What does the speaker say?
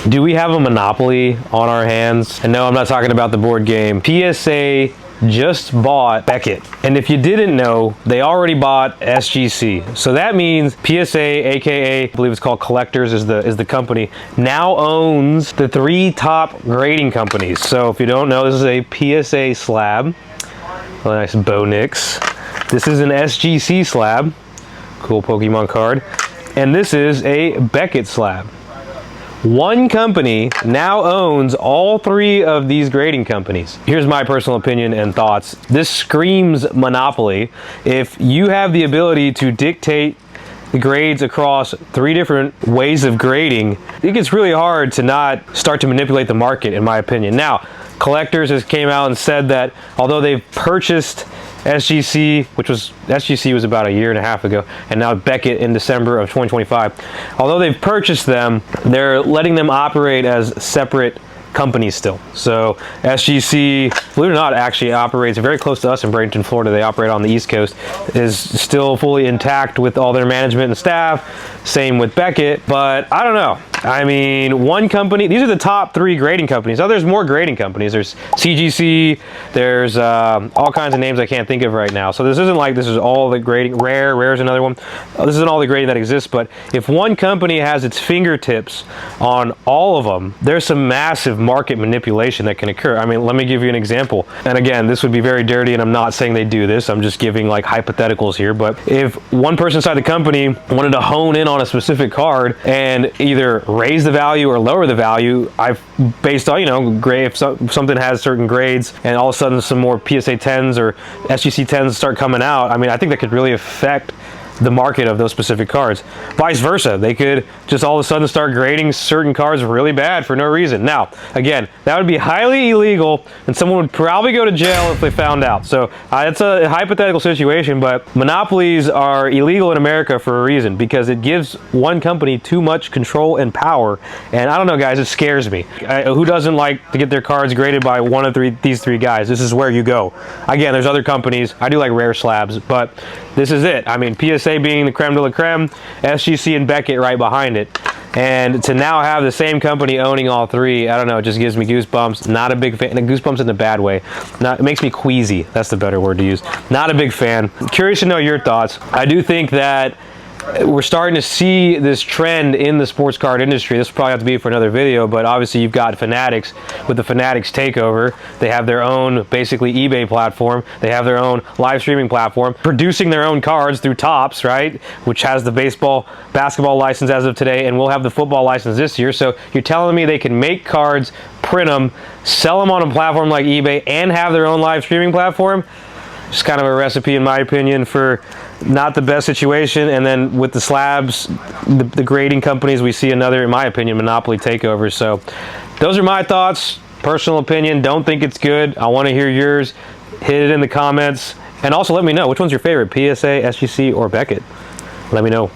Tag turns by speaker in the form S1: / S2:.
S1: Do we have a monopoly on our hands? And no, I'm not talking about the board game. PSA just bought Beckett. And if you didn't know, they already bought SGC. So that means PSA, aka I believe it's called Collectors is the company, now owns the 3 top grading companies. So if you don't know, this is a PSA slab. A nice Bo Nix. This is an SGC slab. Cool Pokemon card. And this is a Beckett slab. One company now owns all 3 of these grading companies. Here's my personal opinion and thoughts. This screams monopoly. If you have the ability to dictate the grades across 3 different ways of grading, it gets really hard to not start to manipulate the market, in my opinion. Now, Collectors has came out and said that although they've purchased SGC, SGC was about a year and a half ago, and now Beckett in December of 2025. Although they've purchased them, they're letting them operate as separate companies still. So SGC, believe it or not, actually operates very close to us in Bradenton, Florida. They operate on the East Coast, is still fully intact with all their management and staff. Same with Beckett, but I don't know. I mean, one company, these are the top 3 grading companies. Oh, there's more grading companies. There's CGC, there's all kinds of names I can't think of right now. So this isn't like this is all the grading. Rare is another one. This isn't all the grading that exists, but if one company has its fingertips on all of them, there's some massive market manipulation that can occur. I mean, let me give you an example. And again, this would be very dirty, and I'm not saying they do this. I'm just giving like hypotheticals here. But if one person inside the company wanted to hone in on a specific card and either raise the value or lower the value, I've based on, you know, grade, if something has certain grades and all of a sudden some more PSA 10s or SGC 10s start coming out, I mean, I think that could really affect the market of those specific cards. Vice versa, they could just all of a sudden start grading certain cards really bad for no reason. Now, again, that would be highly illegal and someone would probably go to jail if they found out. So it's a hypothetical situation, but monopolies are illegal in America for a reason, because it gives one company too much control and power. And I don't know, guys, it scares me. Who doesn't like to get their cards graded by one of these 3 guys? This is where you go. Again, there's other companies. I do like rare slabs, but this is it. I mean, PSA being the creme de la creme, SGC and Beckett right behind it. And to now have the same company owning all 3, I don't know, it just gives me goosebumps. Not a big fan. Goosebumps in the bad way. It makes me queasy. That's the better word to use. Not a big fan. Curious to know your thoughts. I do think that we're starting to see this trend in the sports card industry. This will probably have to be for another video, but obviously you've got Fanatics with the Fanatics takeover. They have their own basically eBay platform. They have their own live streaming platform, producing their own cards through Topps, right? Which has the basketball license as of today, and we'll have the football license this year. So you're telling me they can make cards, print them, sell them on a platform like eBay, and have their own live streaming platform? Just kind of a recipe, in my opinion, for not the best situation. And then with the slabs, the grading companies, we see another, in my opinion, monopoly takeover. So those are my thoughts, personal opinion. Don't think it's good. I want to hear yours. Hit it in the comments. And also let me know, which one's your favorite, PSA, SGC, or Beckett? Let me know.